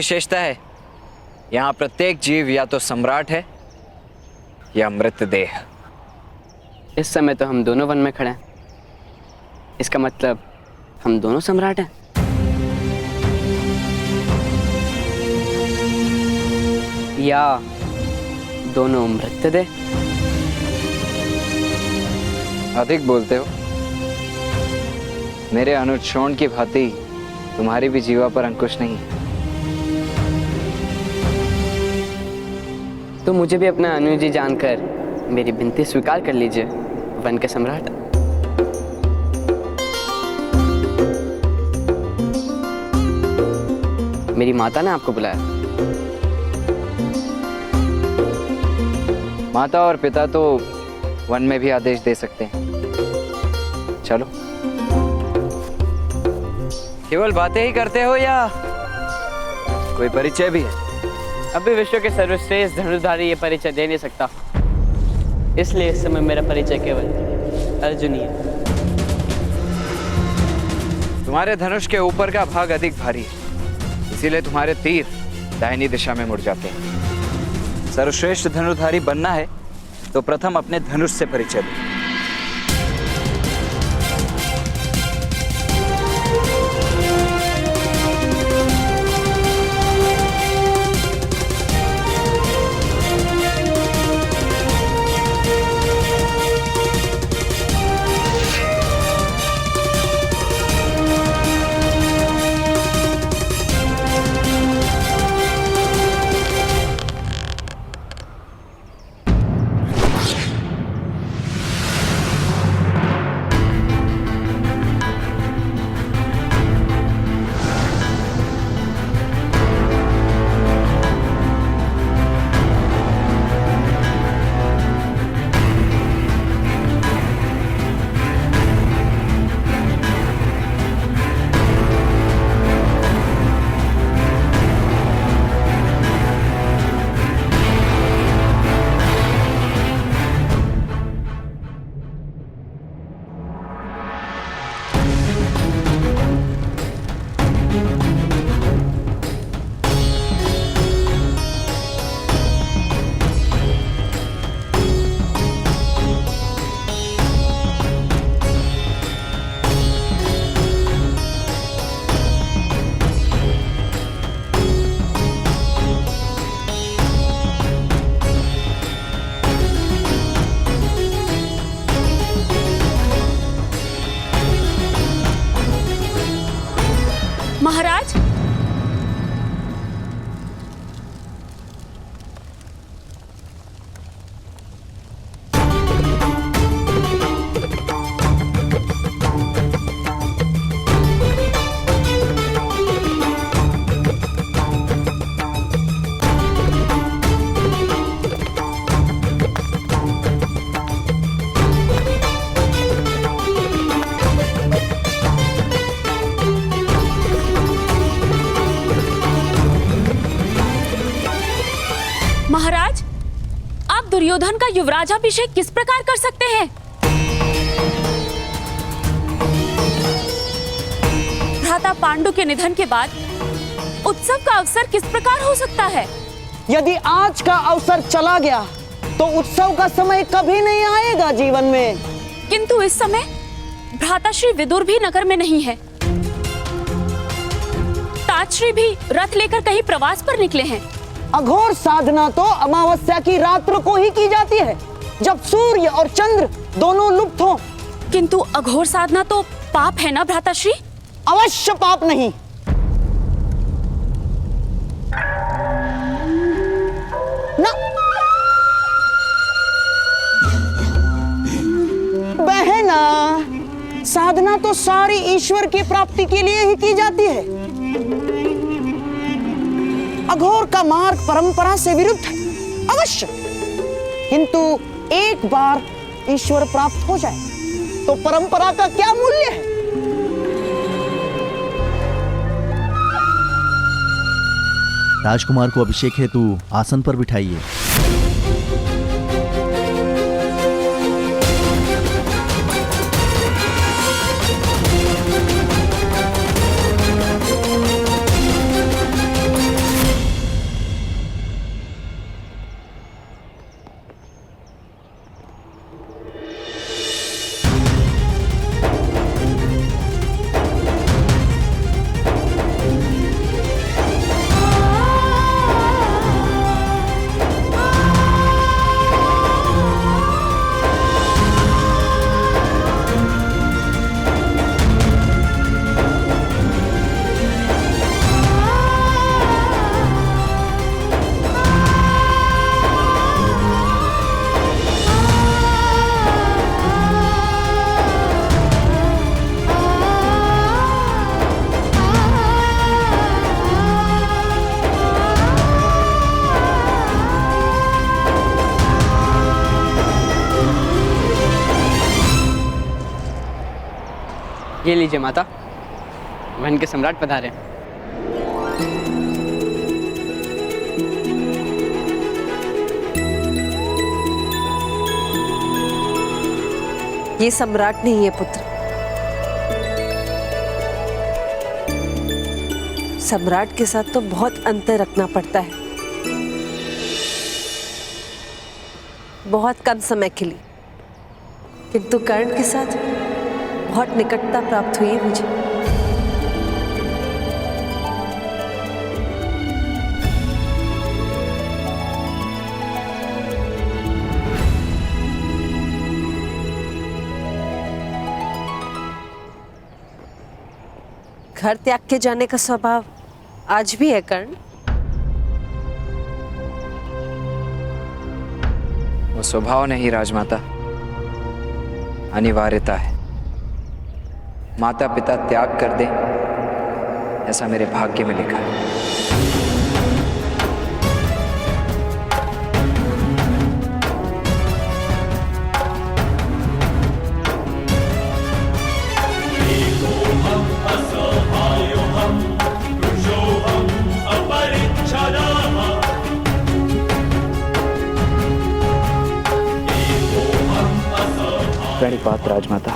विशेषता है, यहाँ प्रत्येक जीव या तो सम्राट है या मृतदेह। इस समय तो हम दोनों वन में खड़े हैं। इसका मतलब हम दोनों सम्राट हैं। या दोनों मृतदेह। अधिक बोलते हो। मेरे अनुज शोण की भांति तुम्हारी भी जीवा पर अंकुश नहीं है। तो मुझे भी अपना अनुज जी जानकर मेरी विनती स्वीकार कर लीजिए, वन के सम्राट। मेरी माता ने आपको बुलाया। माता और पिता तो वन में भी आदेश दे सकते हैं। चलो। केवल बातें ही करते हो या कोई परिचय भी है? अभी विश्व के सर्वश्रेष्ठ धनुर्धारी ये परिचय दे नहीं सकता, इसलिए इस समय मेरा परिचय केवल अर्जुन ही है। तुम्हारे धनुष के ऊपर का भाग अधिक भारी है, इसीलिए तुम्हारे तीर दाहिनी दिशा में मुड़ जाते हैं। सर्वश्रेष्ठ धनुर्धारी बनना है तो प्रथम अपने धनुष से परिचय दो। महाराज, महाराज, आप दुर्योधन का युवराजाभिषेक किस प्रकार कर सकते हैं? भ्राता पांडु के निधन के बाद उत्सव का अवसर किस प्रकार हो सकता है? यदि आज का अवसर चला गया तो उत्सव का समय कभी नहीं आएगा जीवन में। किंतु इस समय भ्राता श्री विदुर भी नगर में नहीं है। तातश्री भी रथ लेकर कहीं प्रवास पर निकले हैं। अघोर साधना तो अमावस्या की रात्र को ही की जाती है, जब सूर्य और चंद्र दोनों लुप्त हों। किंतु अघोर साधना तो पाप है ना भ्राताश्री? अवश्य पाप नहीं। ना बहना, साधना तो सारी ईश्वर की प्राप्ति के लिए ही की जाती है। अघोर का मार्ग परंपरा से विरुद्ध है, अवश्य। किंतु एक बार ईश्वर प्राप्त हो जाए तो परंपरा का क्या मूल्य है? राजकुमार को अभिषेक हेतु आसन पर बिठाइए। ये लीजिए माता, वन के सम्राट पधारे हैं। ये सम्राट नहीं है पुत्र। सम्राट के साथ तो बहुत अंतर रखना पड़ता है, बहुत कम समय के लिए, किंतु कर्ण के साथ बहुत निकटता प्राप्त हुई है मुझे। घर त्याग के जाने का स्वभाव आज भी है कर्ण? वो स्वभाव नहीं राजमाता, अनिवार्यता है। माता पिता त्याग कर दे, ऐसा मेरे भाग्य में लिखा है। प्रणिपात राजमाता।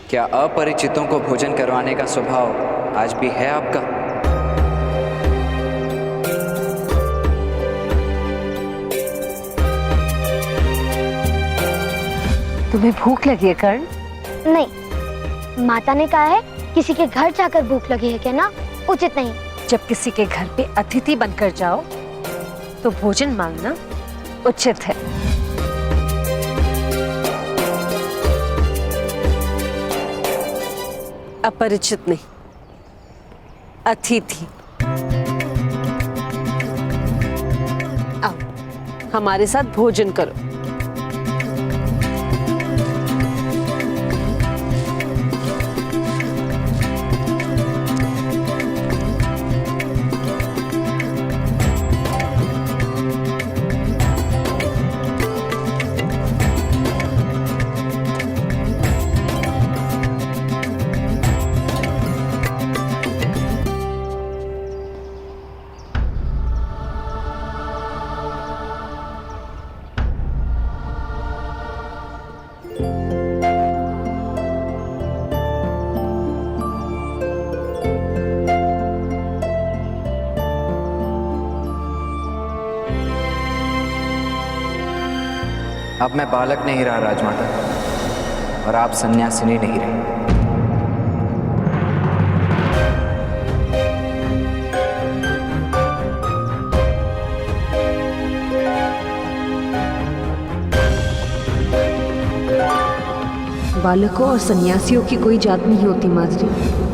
क्या अपरिचितों को भोजन करवाने का स्वभाव आज भी है आपका? तुम्हें भूख लगी है कर्ण? नहीं, माता ने कहा है किसी के घर जाकर भूख लगी है कहना उचित नहीं। जब किसी के घर पे अतिथि बनकर जाओ तो भोजन मांगना उचित है। अपरिचित नहीं, अतिथि। आओ हमारे साथ भोजन करो। अब मैं बालक नहीं रहा राजमाता, और आप सन्यासिनी नहीं रही। बालकों और सन्यासियों की कोई जात नहीं होती माद्री।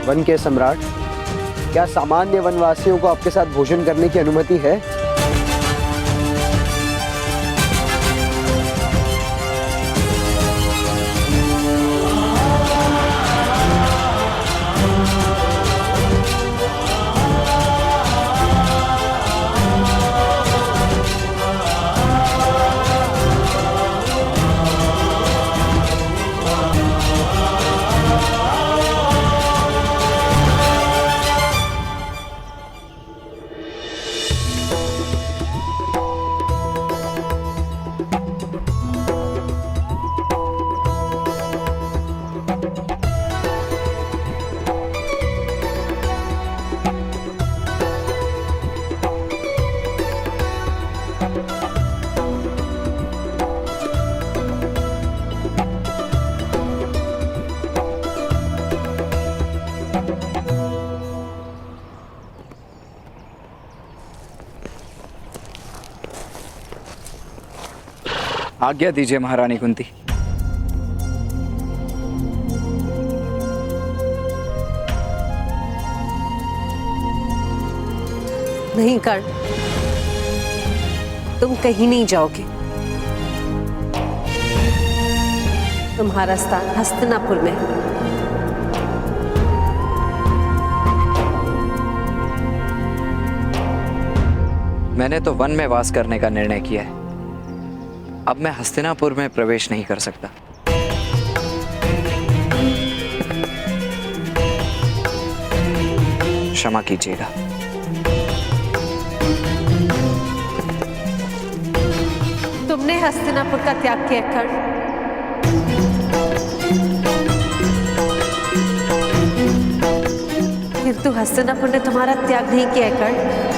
वन के सम्राट, क्या सामान्य वनवासियों को आपके साथ भोजन करने की अनुमति है? आज्ञा दीजिए महारानी कुंती। नहीं कर्ण, तुम कहीं नहीं जाओगे। तुम्हारा स्थान हस्तिनापुर में है। मैंने तो वन में वास करने का निर्णय किया है। अब मैं हस्तिनापुर में प्रवेश नहीं कर सकता। क्षमा कीजिएगा। तुमने हस्तिनापुर का त्याग किया कर्ण। किंतु हस्तिनापुर ने तुम्हारा त्याग नहीं किया है कर्ण।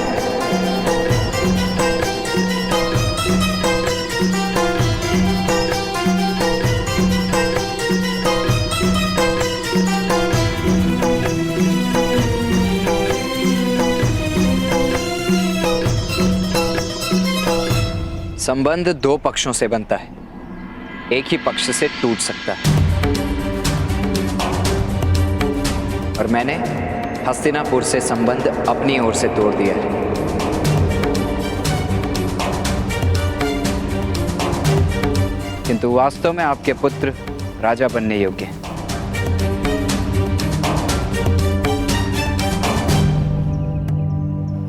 संबंध दो पक्षों से बनता है, एक ही पक्ष से टूट सकता है। और मैंने हस्तिनापुर से संबंध अपनी ओर से तोड़ दिया है। किंतु वास्तव में आपके पुत्र राजा बनने योग्य हैं।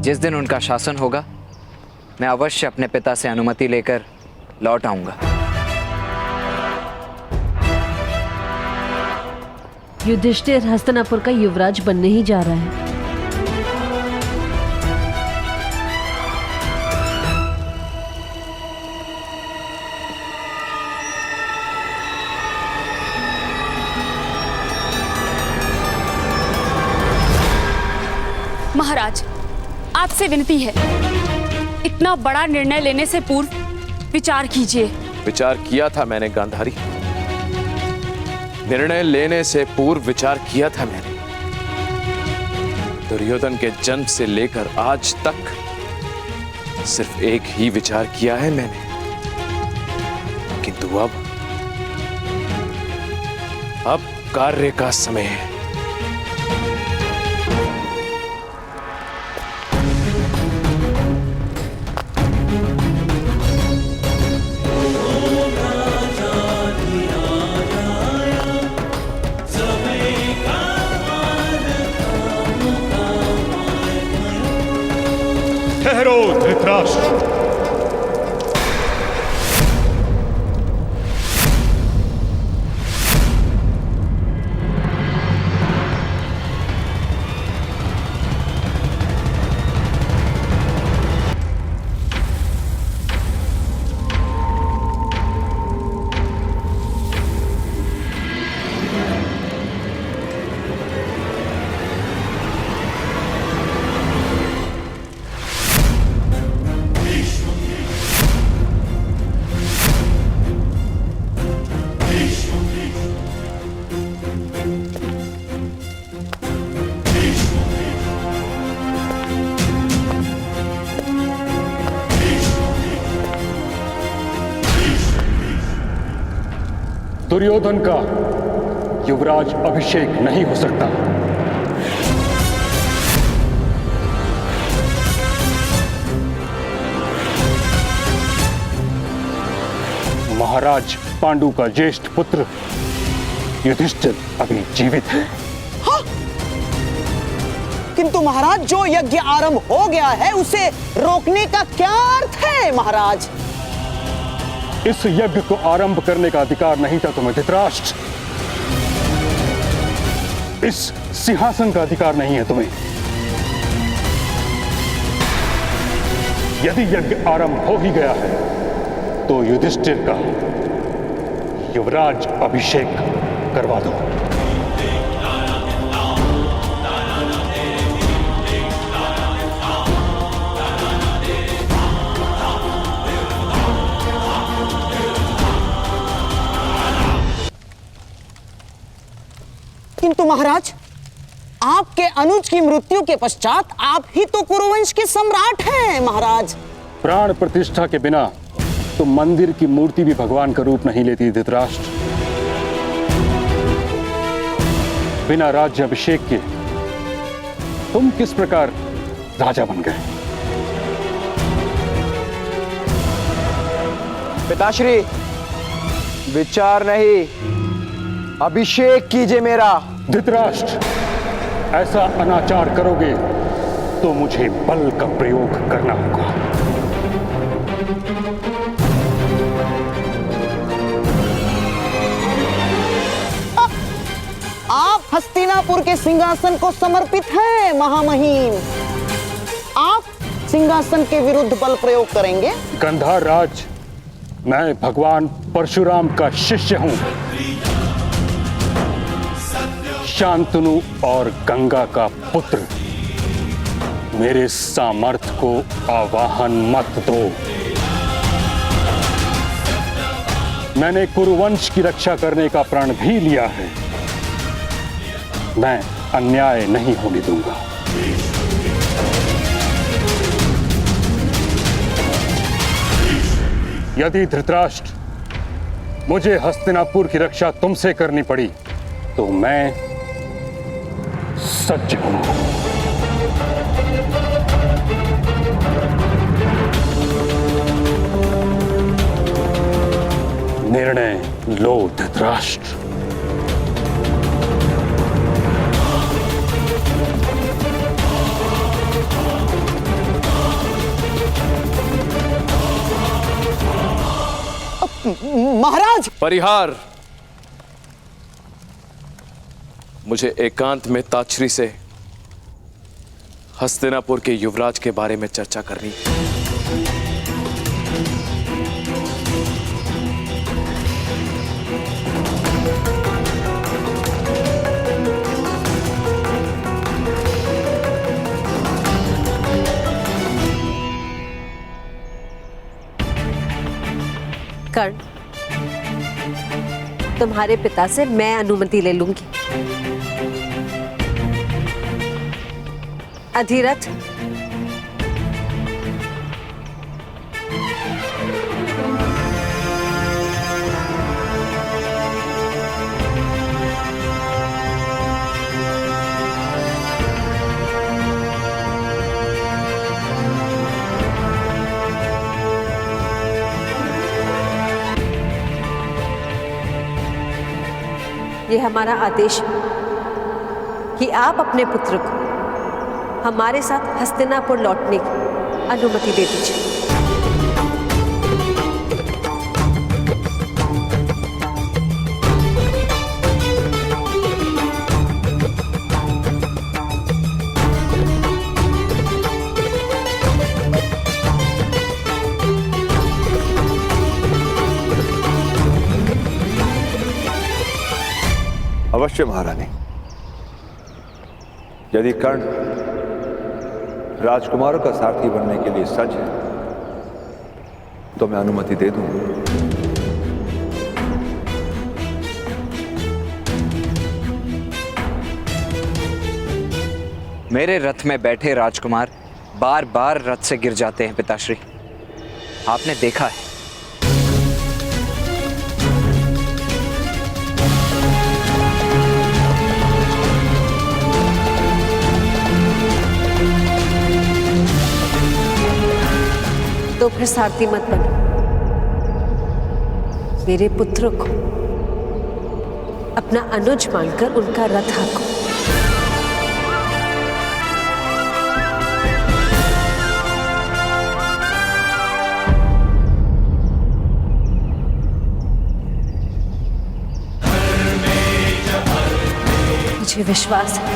जिस दिन उनका शासन होगा, मैं अवश्य अपने पिता से अनुमति लेकर लौट आऊंगा। युधिष्ठिर हस्तिनापुर का युवराज बनने ही जा रहा है। महाराज, आपसे विनती है, इतना बड़ा निर्णय लेने से पूर्व विचार कीजिए। विचार किया था मैंने गांधारी, निर्णय लेने से पूर्व विचार किया था मैंने। दुर्योधन के जन्म से लेकर आज तक सिर्फ एक ही विचार किया है मैंने। किंतु अब कार्य का समय है। ठहरो धृतराष्ट्र। दुर्योधन का युवराज अभिषेक नहीं हो सकता। महाराज पांडु का ज्येष्ठ पुत्र युधिष्ठिर अभी जीवित है। हाँ? किंतु महाराज, जो यज्ञ आरंभ हो गया है उसे रोकने का क्या अर्थ है महाराज? इस यज्ञ को आरंभ करने का अधिकार नहीं था तुम्हें धृतराष्ट्र। इस सिंहासन का अधिकार नहीं है तुम्हें। यदि यज्ञ आरंभ हो ही गया है तो युधिष्ठिर का युवराज अभिषेक करवा दो। किंतु महाराज, आपके अनुज की मृत्यु के पश्चात आप ही तो कुरुवंश के सम्राट हैं महाराज। प्राण प्रतिष्ठा के बिना तो मंदिर की मूर्ति भी भगवान का रूप नहीं लेती धृतराष्ट्र। बिना राज्य अभिषेक के तुम किस प्रकार राजा बन गए? पिताश्री, विचार नहीं, अभिषेक कीजिए मेरा। धृतराष्ट्र, ऐसा अनाचार करोगे तो मुझे बल का प्रयोग करना होगा। आप हस्तिनापुर के सिंहासन को समर्पित हैं महामहिम। आप सिंहासन के विरुद्ध बल प्रयोग करेंगे? गंधार राज, मैं भगवान परशुराम का शिष्य हूं। शांतनु और गंगा का पुत्र, मेरे सामर्थ्य को आवाहन मत दो। मैंने कुरुवंश की रक्षा करने का प्रण भी लिया है। मैं अन्याय नहीं होने दूंगा। यदि धृतराष्ट्र, मुझे हस्तिनापुर की रक्षा तुमसे करनी पड़ी तो मैं सज्ज हूं। निर्णय लो धृतराष्ट्र। महाराज! परिहार, मुझे एकांत में ताक्षरी से हस्तिनापुर के युवराज के बारे में चर्चा करनी है। कर्ण, तुम्हारे पिता से मैं अनुमति ले लूंगी। अधिरथ, ये हमारा आदेश है कि आप अपने पुत्र को हमारे साथ हस्तिनापुर लौटने की अनुमति दे दीजिए। अवश्य महारानी। यदि कर्ण राजकुमारों का सारथी बनने के लिए सज्ज है तो मैं अनुमति दे दूंगा। मेरे रथ में बैठे राजकुमार बार बार रथ से गिर जाते हैं पिताश्री, आपने देखा है। तो फिर सारथी मत बनो, मेरे पुत्र को अपना अनुज मानकर उनका रथ हाँको। मुझे विश्वास है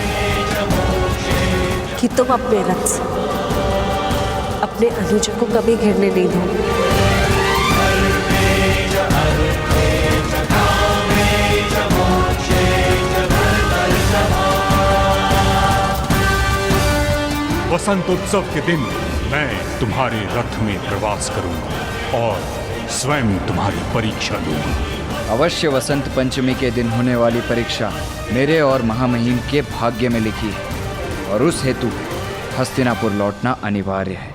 कि तुम अपने रथ से अपने अनुज को कभी गिरने नहीं दोगे। वसंत उत्सव के दिन मैं तुम्हारे रथ में प्रवास करूंगा और स्वयं तुम्हारी परीक्षा लूंगा। अवश्य वसंत पंचमी के दिन होने वाली परीक्षा मेरे और महामहिम के भाग्य में लिखी है और उस हेतु हस्तिनापुर लौटना अनिवार्य है।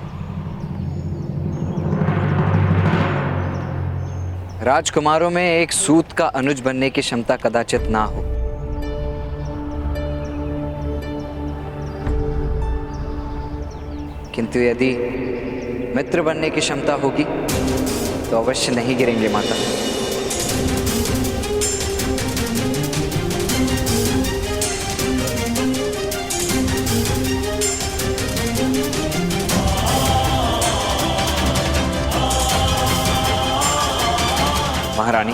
राजकुमारों में एक सूत का अनुज बनने की क्षमता कदाचित ना हो, किंतु यदि मित्र बनने की क्षमता होगी तो अवश्य नहीं गिरेंगे माता। महारानी,